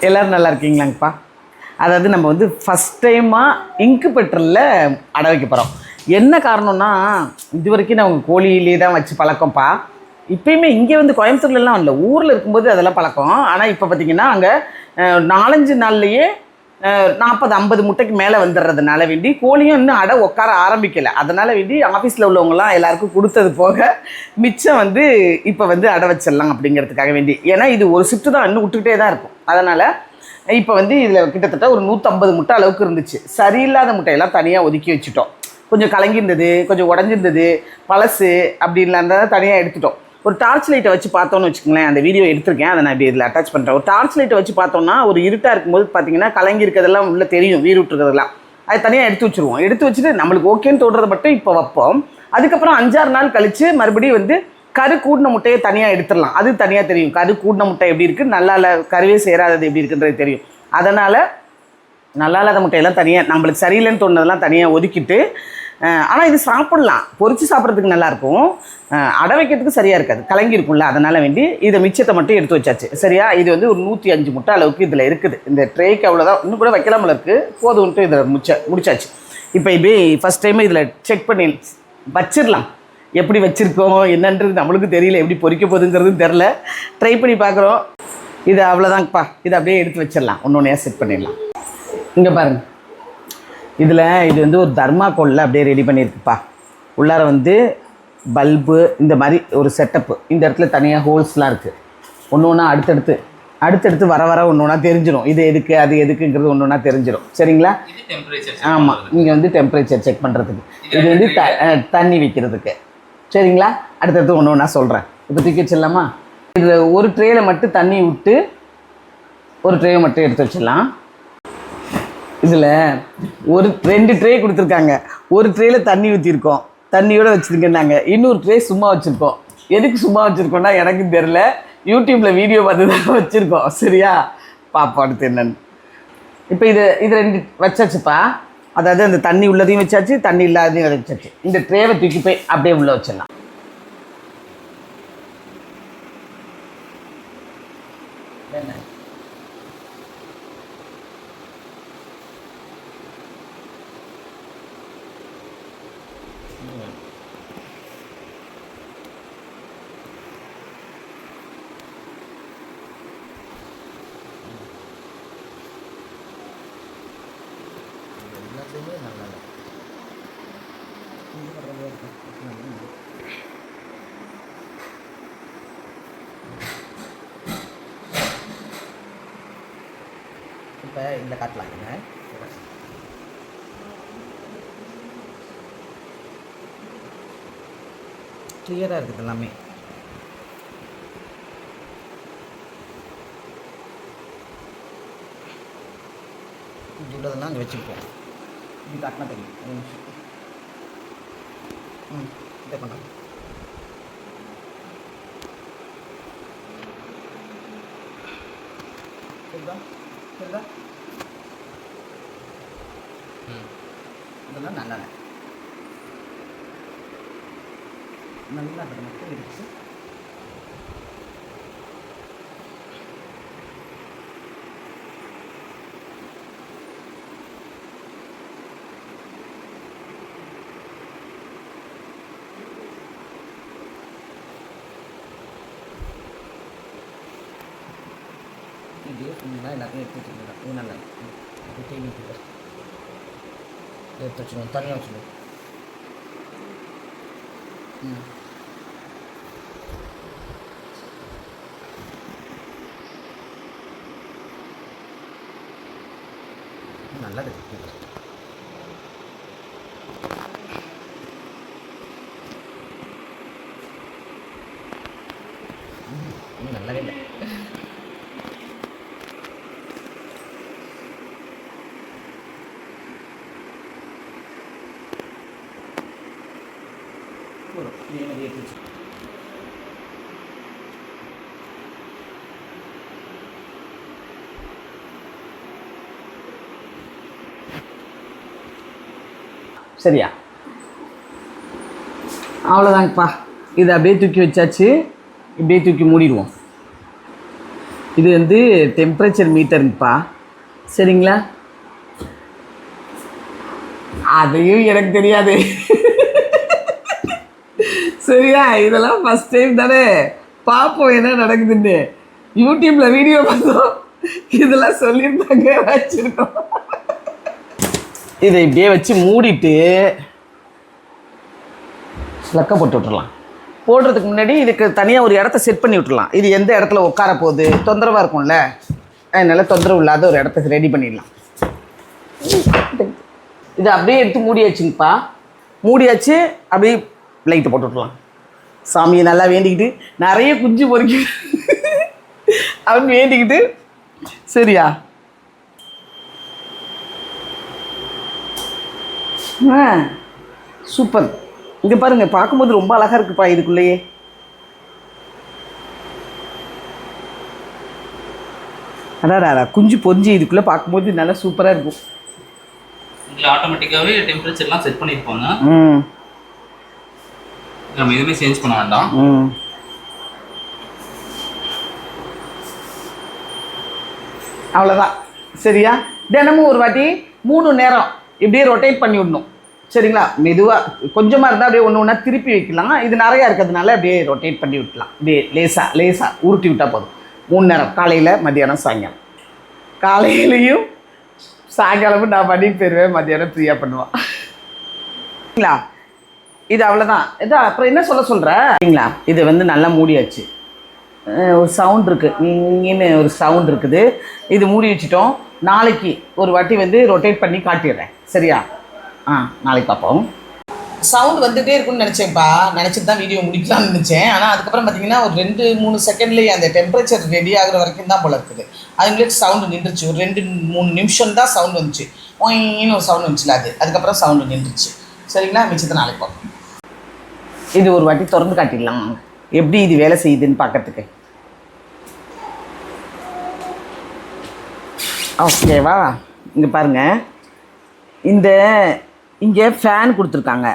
எல்லோரும் நல்லா இருக்கீங்களாங்கப்பா. அதாவது நம்ம வந்து ஃபஸ்ட் டைமாக இன்குபேட்டரில் அடை வைக்க போகிறோம். என்ன காரணம்னா, இது வரைக்கும் நான் உங்கள் கோழியிலே தான் வச்சு பழக்கம்ப்பா. இப்போயுமே இங்கே வந்து கோயம்புத்தூர்லலாம் இல்லை, ஊரில் இருக்கும்போது அதெல்லாம் பழக்கம். ஆனால் இப்போ பார்த்திங்கன்னா அங்கே 4-5 நாள்லேயே 40-50 முட்டைக்கு மேலே வந்துடுறதுனால வேண்டி கோழியும் இன்னும் அடை உட்கார ஆரம்பிக்கலை. அதனால் வேண்டி ஆஃபீஸில் உள்ளவங்களாம் எல்லாருக்கும் கொடுத்தது போக மிச்சம் வந்து இப்போ வந்து அடை வச்சிடலாம் அப்படிங்கிறதுக்காக வேண்டி. ஏன்னா இது ஒரு ஷிஃப்ட்டு தான், இன்னும் விட்டுக்கிட்டே தான் இருக்கும். அதனால் இப்போ வந்து இதில் கிட்டத்தட்ட ஒரு 150 முட்டை அளவுக்கு இருந்துச்சு. சரியில்லாத முட்டையெல்லாம் தனியாக ஒதுக்கி வச்சுட்டோம். கொஞ்சம் கலங்கியிருந்தது, கொஞ்சம் உடஞ்சிருந்தது, பழசு அப்படின்லாம் தான் தனியாக எடுத்துட்டோம். ஒரு டார்ச் லைட்டை வச்சு பார்த்தோன்னு வச்சுக்கோங்களேன், அந்த வீடியோ எடுத்திருக்கேன், அதை நான் இப்படி இதில் அட்டாச் பண்ணுறேன். ஒரு டார்ச் லைட்டை வச்சு பார்த்தோம்னா ஒரு இருட்டாக இருக்கும்போது பார்த்தீங்கன்னா கலங்கி இருக்கிறதெல்லாம் உள்ளே தெரியும், வீடு விட்டுருக்கிறதெல்லாம். அது தனியாக எடுத்து வச்சுருவோம். எடுத்து வச்சுட்டு நம்மளுக்கு ஓகேன்னு தோன்றதை மட்டும் இப்போ வைப்போம். அதுக்கப்புறம் 5-6 நாள் கழித்து மறுபடியும் வந்து கரு கூடின முட்டையை தனியாக எடுத்துடலாம். அது தனியாக தெரியும், கரு கூடின முட்டை எப்படி இருக்குது, நல்லா இல்லை கருவே சேராதது எப்படி இருக்குன்றது தெரியும். அதனால் நல்லா இல்லாத முட்டையெல்லாம் தனியாக, நம்மளுக்கு சரியில்லைன்னு தோணுனதெல்லாம் தனியாக ஒதுக்கிட்டு, ஆனால் இது சாப்பிட்லாம், பொரித்து சாப்பிட்றதுக்கு நல்லாயிருக்கும், அடை வைக்கிறதுக்கு சரியாக இருக்காது, கலங்கியிருக்கும்ல. அதனால் வேண்டி இதை மிச்சத்தை மட்டும் எடுத்து வச்சாச்சு. சரியா, இது வந்து ஒரு 105 முட்டை அளவுக்கு இதில் இருக்குது. இந்த ட்ரேக்கு அவ்வளோதான், இன்னும் கூட வைக்கலாமல் இருக்குது, போதும்ன்ட்டு இதில் முடிச்சாச்சு. இப்போ இப்படி ஃபஸ்ட் டைம் இதில் செக் பண்ணி வச்சிடலாம். எப்படி வச்சுருக்கோம் என்னன்றது நம்மளுக்கும் தெரியல, எப்படி பொரிக்க போகுதுங்கிறதும் தெரில. ட்ரை பண்ணி பார்க்குறோம். இது அவ்வளோதாங்கப்பா. இதை அப்படியே எடுத்து வச்சிடலாம், ஒன்று ஒன்றையாக செட் பண்ணிடலாம். இங்கே பாருங்கள், இதில் இது வந்து ஒரு தர்மாக்கோலில் அப்படியே ரெடி பண்ணியிருக்குப்பா. உள்ளார வந்து பல்பு இந்த மாதிரி ஒரு செட்டப்பு. இந்த இடத்துல தனியாக ஹோல்ஸ்லாம் இருக்குது. ஒன்று ஒன்றா அடுத்தடுத்து வர ஒன்று ஒன்றா தெரிஞ்சிடும். இது எதுக்கு அது எதுக்குங்கிறது ஒன்று ஒன்றா தெரிஞ்சிடும். சரிங்களா? ஆமாம், இங்கே வந்து டெம்பரேச்சர் செக் பண்ணுறதுக்கு, இது வந்து தண்ணி வைக்கிறதுக்கு. சரிங்களா? அடுத்தடுத்து ஒன்று ஒன்றா சொல்கிறேன். இப்போ தூக்கி வச்சிடலாமா? இதில் ஒரு ட்ரேயில் மட்டும் தண்ணி விட்டு ஒரு ட்ரேயை மட்டும் எடுத்து வச்சிடலாம். இதில் 2 ட்ரே கொடுத்துருக்காங்க. ஒரு ட்ரேயில் தண்ணி ஊற்றிருக்கோம், தண்ணியோடு வச்சுருக்கேன்னாங்க. இன்னொரு ட்ரே சும்மா வச்சுருக்கோம். எதுக்கு சும்மா வச்சுருக்கோன்னா எனக்கும் தெரில, யூடியூப்பில் வீடியோ பார்த்து தான் வச்சுருக்கோம். சரியா, பாப்பா அடுத்து என்னன்னு. இப்போ இது 2 வச்சாச்சுப்பா. அதாவது அந்த தண்ணி உள்ளதையும் வச்சாச்சு, தண்ணி இல்லாதையும் வச்சாச்சு. இந்த ட்ரேவை தூக்கி போய் அப்படியே உள்ளே வச்சிடலாம். இப்போ இந்த காட்டலாங்க, கிளியராக இருக்குது எல்லாமே. உள்ளதெல்லாம் அங்கே வச்சுருப்போம். இப்படி காட்டினா தெரியும். இதை பண்ணலாம். சரிதா? இதெல்லாம் நல்லெண்ணெய் நல்லா அதை மட்டும் இருக்கு. இப்படியே ஃபுல்லாக எல்லாத்தையும் எடுத்து வச்சுக்கலாம். இது நல்லா டிவி எடுத்து வச்சுக்கணும், தனியாக வச்சுக்கணும். நல்லது, நல்லாவே இல்லை. சரியா, அவ்வளோதாங்கப்பா. இதை அப்படியே தூக்கி வச்சாச்சு. இப்படியே தூக்கி மூடிடுவோம். இது வந்து டெம்பரேச்சர் மீட்டருங்கப்பா, சரிங்களா? அதையும் எனக்கு தெரியாது. சரியா? இதெல்லாம் ஃபஸ்ட் டைம் தானே, பார்ப்போம் என்ன நடக்குதுன்னு. யூடியூப்பில் வீடியோ பார்த்தோம், இதெல்லாம் சொல்லியிருந்தாங்க, வச்சுருக்கோம். இதை இப்படியே வச்சு மூடிட்டு லக்க போட்டு விட்டுறலாம். போடுறதுக்கு முன்னாடி இதுக்கு தனியாக ஒரு இடத்த செட் பண்ணி விட்டுடலாம். இது எந்த இடத்துல உட்கார போகுது, தொந்தரவாக இருக்கும்ல, அதனால் தொந்தரவு இல்லாத ஒரு இடத்த ரெடி பண்ணிடலாம். இது அப்படியே எடுத்து மூடியாச்சுங்கப்பா. மூடியாச்சு. அப்படியே லைட்டை போட்டு விட்டுலாம். சாமியை நல்லா வேண்டிக்கிட்டு நிறைய குஞ்சு பொறுக்கி அப்படின்னு வேண்டிக்கிட்டு, சரியா? சூப்பர். இங்கே பாருங்கள், பார்க்கும்போது ரொம்ப அழகாக இருக்குப்பா. இதுக்குள்ளேயே அடாடா குஞ்சு பொஞ்சு இதுக்குள்ளே பார்க்கும்போது நல்லா சூப்பராக இருக்கும். இதில் ஆட்டோமேட்டிக்காகவே டெம்பரேச்சர்லாம் செட் பண்ணியிருப்பாங்க. நம்ம எதுவுமே சேஞ்ச் பண்ண வேண்டாம். அவ்வளோதான். சரியா? தினமும் ஒரு வாட்டி 3 நேரம் இப்படியே ரொட்டேட் பண்ணி விடணும். சரிங்களா? மெதுவாக கொஞ்சமாக இருந்தால் அப்படியே ஒன்று ஒன்றா திருப்பி வைக்கலாம். இது நிறையா இருக்கிறதுனால அப்படியே ரொட்டேட் பண்ணி விட்டலாம். அப்படியே லேசாக உருட்டி விட்டால் போதும். 3 நேரம், காலையில், மத்தியானம், சாயங்காலம். காலையிலையும் சாயங்காலமும் நான் பண்ணிட்டு போயிடுவேன், மத்தியானம் ஃப்ரீயாக பண்ணுவான். சரிங்களா? இது அவ்வளோதான். அப்புறம் என்ன சொல்கிறீங்களா? இது வந்து நல்லா மூடியாச்சு. ஒரு சவுண்ட் இருக்குது, இங்கேன்னு ஒரு சவுண்ட் இருக்குது. இது மூடி வச்சுட்டோம். நாளைக்கு ஒரு வாட்டி வந்து ரொட்டேட் பண்ணி காட்டிடுறேன். சரியா? நாளைக்கு பார்ப்போம். சவுண்ட் வந்துகிட்டே இருக்குன்னு நினச்சேன்ப்பா. நினச்சிட்டு தான் வீடியோ முடிக்கலாம்னு நினச்சேன். ஆனால் அதுக்கப்புறம் பார்த்தீங்கன்னா ஒரு 2-3 செகண்ட்லேயே அந்த டெம்பரேச்சர் ரெடி ஆகிற வரைக்கும் தான் போல இருக்குது. அதுங்களுக்கு சவுண்டு நின்றுச்சு. ஒரு 2-3 நிமிஷம் தான் சவுண்ட் வந்துச்சு. ஒயின்னு ஒரு சவுண்ட் வந்துச்சுல, அதுக்கப்புறம் சவுண்டு நின்றுச்சு. சரிங்களா? மிச்சத்தை நாளைக்கு பார்ப்போம். இது ஒரு வாட்டி திறந்து காட்டிடலாம் எப்படி இது வேலை செய்யுதுன்னு பார்க்கறதுக்கு. ஓகேவா? இங்கே பாருங்கள், இங்கே ஃபேன் கொடுத்துருக்காங்க,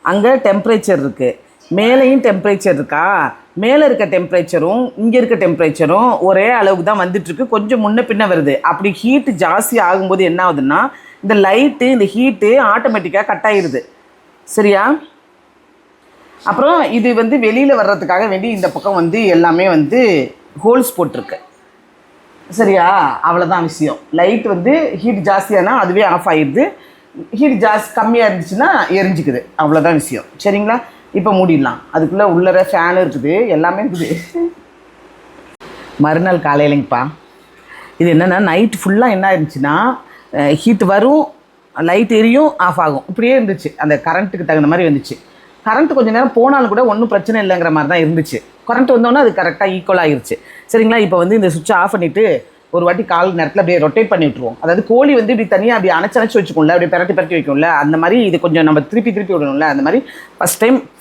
அங்கே டெம்பரேச்சர் இருக்குது, மேலேயும் டெம்பரேச்சர் இருக்கா. மேலே இருக்க டெம்பரேச்சரும் இங்கே இருக்க டெம்பரேச்சரும் ஒரே அளவுக்கு தான் வந்துட்டுருக்கு. கொஞ்சம் முன்ன பின்ன வருது. அப்படி ஹீட்டு ஜாஸ்தி ஆகும்போது என்ன ஆகுதுன்னா, இந்த லைட்டு, இந்த ஹீட்டு ஆட்டோமேட்டிக்காக கட் ஆகிடுது. சரியா? அப்புறம் இது வந்து வெளியில் வர்றதுக்காக வேண்டி இந்த பக்கம் வந்து எல்லாமே வந்து ஹோல்ஸ் போட்டிருக்கு. சரியா? அவ்வளோதான் விஷயம். லைட் வந்து ஹீட் ஜாஸ்தியானா அதுவே ஆஃப் ஆகிடுது. ஹீட் கம்மியாக இருந்துச்சுன்னா எரிஞ்சிக்குது. அவ்வளோதான் விஷயம். சரிங்களா? இப்போ மூடிடலாம். அதுக்குள்ளே உள்ளர ஃபேன் இருக்குது, எல்லாமே இருக்குது. மறுநாள் காலையிலங்கப்பா. இது என்னென்னா, நைட்டு ஃபுல்லாக என்ன ஆயிருந்துச்சுன்னா, ஹீட் வரும், லைட் எரியும், ஆஃப் ஆகும், இப்படியே இருந்துச்சு. அந்த கரண்ட்டுக்கு தகுந்த மாதிரி வந்துச்சு. கரண்ட்டு கொஞ்சம் நேரம் போனாலும் கூட ஒன்றும் பிரச்சனை இல்லைங்கிற மாதிரி தான் இருந்துச்சு. கரண்ட் வந்தோன்னா அது கரெக்டாக ஈக்குவல் ஆகிருச்சு. சரிங்களா? இப்போ வந்து இந்த சுவிட்சை ஆஃப் பண்ணிவிட்டு ஒரு வாட்டி கால் நேரத்தில் அப்படியே ரொட்டேட் பண்ணி விட்ருவோம். அதாவது கோழி வந்து இப்படி தனியாக அப்படி அணைச்சி வச்சுக்கோங்கள, அப்படியே பரட்டி வைக்கும்ல, அந்த மாதிரி இது கொஞ்சம் நம்ம திருப்பி விடணும்ல, அந்த மாதிரி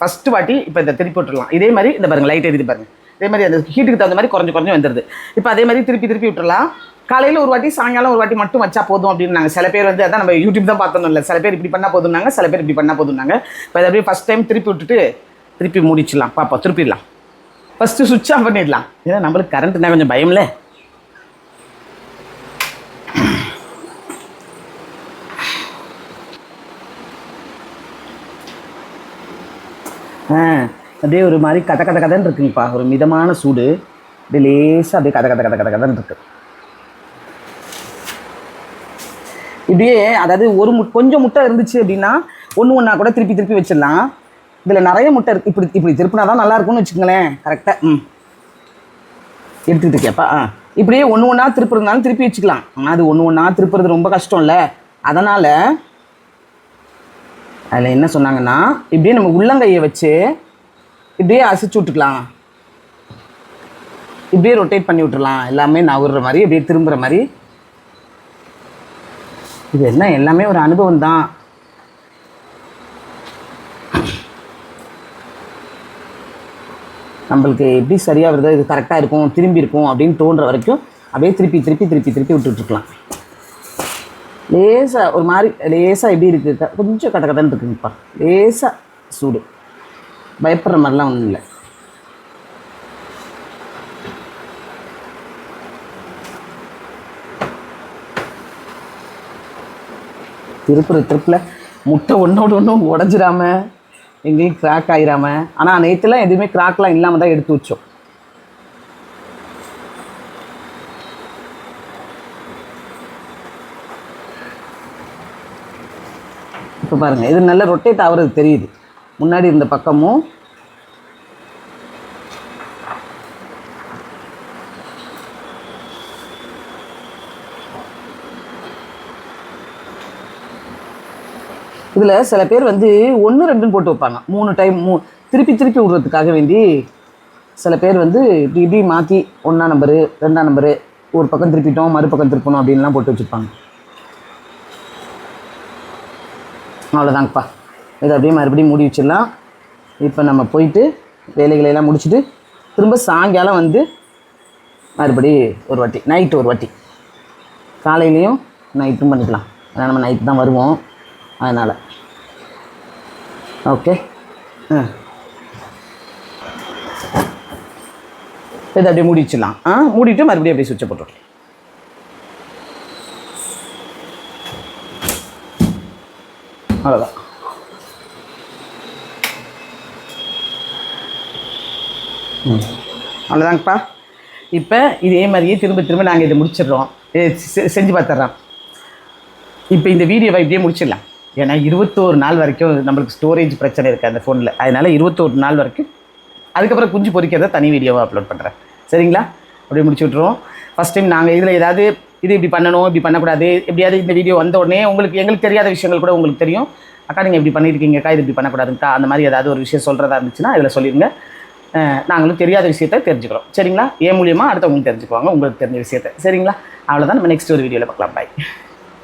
ஃபஸ்ட்டு வாட்டி இப்போ இதை திருப்பி விட்டுடலாம். இதே மாதிரி இந்த பாருங்கள், லைட் எரியுது பாருங்கள். இதே மாதிரி அந்த ஹீட்டுக்கு தகுந்த மாதிரி குறைஞ்சி வந்துடுது. இப்போ அதே மாதிரி திருப்பி விட்டுடலாம். காலையில் ஒரு வாட்டி, சாயங்காலம் ஒரு வாட்டி மட்டும் வச்சா போதும் அப்படின்னு நாங்கள் சில பேர் வந்து, அதான் நம்ம யூடியூப் தான் பார்த்தோம் இல்லை, சில பேர் இப்படி பண்ணால் போதும்னாங்க, சில பேர் இப்படி பண்ணால் போதும்னாங்க. இப்போ அதை அப்படியே ஃபஸ்ட் டைம் திருப்பி விட்டுட்டு திருப்பி முடிச்சிடலாம். பார்ப்போம், திருப்பிடலாம். ஃபஸ்ட்டு சுவிட்ச் ஆஃப் பண்ணிடலாம். ஏன்னா நம்மளுக்கு கரண்ட்னா கொஞ்சம் பயமில்ல. அப்படியே ஒரு மாதிரி கதன்னு இருக்குங்கப்பா. ஒரு மிதமான சூடு, அப்படியே லேசாக அப்படியே கதன்னு இருக்கு. இப்படியே அதாவது கொஞ்சம் முட்டை இருந்துச்சு அப்படின்னா ஒன்றா கூட திருப்பி வச்சிடலாம். இதில் நிறைய முட்டை இருக்குது. இப்படி திருப்பினா தான் நல்லா இருக்கும்னு வச்சுக்கோங்களேன். கரெக்டாக எடுத்துக்கிட்டு கேப்பா. இப்படியே ஒன்றா திருப்புறதுனாலும் திருப்பி வச்சுக்கலாம். ஆனால் அது ஒன்றா திருப்புறது ரொம்ப கஷ்டம் இல்லை. அதனால் அதில் என்ன சொன்னாங்கன்னா, இப்படியே நம்ம உள்ளங்கையை வச்சு இப்படியே அசைச்சு விட்டுக்கலாம். இப்படியே ரொட்டேட் பண்ணி விட்டுடலாம். எல்லாமே நவுற மாதிரி, அப்படியே திரும்புகிற மாதிரி. இது என்ன, எல்லாமே ஒரு அனுபவம் தான். நம்மளுக்கு எப்படி சரியாக வருதோ, இது கரெக்டாக இருக்கும், திரும்பி இருக்கும் அப்படின்னு தோன்ற வரைக்கும் அப்படியே திருப்பி விட்டுட்டுருக்கலாம். லேசாக ஒரு மாதிரி லேசாக எப்படி இருக்குது, கொஞ்சம் கதன்னு இருக்குங்கப்பா. லேசாக சூடு, பயப்படுற மாதிரிலாம் ஒன்றும் இல்லை. திருப்பில் முட்டை ஒன்றோடு ஒன்றும் உடஞ்சிடாம எங்கேயும் கிராக் ஆகிடாம. ஆனால் நேற்றுலாம் எதுவுமே கிராக்லாம் இல்லாமல் தான் எடுத்து வச்சோம். இப்போ பாருங்கள், இது நல்ல ரொட்டேட் ஆகுறது தெரியுது. முன்னாடி இருந்த பக்கமும் இதில் சில பேர் வந்து 1 2ன்னு போட்டு வைப்பாங்க. 3 டைம் திருப்பி விடுறதுக்காக வேண்டி சில பேர் வந்து இப்படி மாற்றி 1ஆம் நம்பரு 2ஆம் நம்பரு ஒரு பக்கம் திருப்பிட்டோம் மறுபக்கம் திருப்பணும் அப்படின்லாம் போட்டு வச்சுருப்பாங்க. அவ்வளோதாங்கப்பா, இதை அப்படியே மறுபடியும் மூடி வச்சிடலாம். இப்போ நம்ம போயிட்டு வேலைகளையெல்லாம் முடிச்சுட்டு திரும்ப சாயங்காலம் வந்து மறுபடி ஒரு வாட்டி நைட்டு ஒரு வாட்டி காலையிலையும் நைட்டும் பண்ணிக்கலாம். ஏன்னா நம்ம நைட்டு தான் வருவோம், அதனால் ஓகே. இதை அப்படியே மூடி வச்சிடலாம். மூடிட்டு மறுபடியும் அப்படியே சுவிட்சை போட்டுடலாம். அவ்வளோதான். அவ்வளோதாங்கப்பா. இப்போ இதே மாதிரியே திரும்ப நாங்கள் இதை முடிச்சிடுறோம், செஞ்சு பார்த்துட்றோம். இப்போ இந்த வீடியோவை இப்படியே முடிச்சிடலாம். ஏன்னா 21 நாள் வரைக்கும் நம்மளுக்கு ஸ்டோரேஜ் பிரச்சனை இருக்குது அந்த ஃபோனில். அதனால் 21 நாள் வரைக்கும், அதுக்கப்புறம் குஞ்சு பொறிக்கிறத தனி வீடியோவை அப்லோட் பண்ணுறேன். சரிங்களா? அப்படியே முடிச்சு விட்ருவோம். ஃபஸ்ட் டைம் நாங்கள் இதில் ஏதாவது இது இப்படி பண்ணணும் இப்படி பண்ணக்கூடாது, எப்படியாவது இந்த வீடியோ வந்த உடனே எங்களுக்கு தெரியாத விஷயங்கள் கூட உங்களுக்கு தெரியும். அக்கா நீங்கள் இப்படி பண்ணியிருக்கீங்கக்கா, இது இப்படி பண்ணக்கூடாதுக்கா, அந்த மாதிரி ஏதாவது ஒரு விஷயம் சொல்கிறதா இருந்துச்சுன்னா இதில் சொல்லிடுங்க. நாங்களும் தெரியாத விஷயத்த தெரிஞ்சுக்கிறோம். சரிங்களா? ஏன் மூலியமாக அடுத்தவங்களுக்கு தெரிஞ்சுக்குவாங்க உங்களுக்கு தெரிஞ்ச விஷயத்த. சரிங்களா? அவ்வளோதான். நம்ம நெக்ஸ்ட் ஒரு வீடியோவில் பார்க்கலாம். பாய்.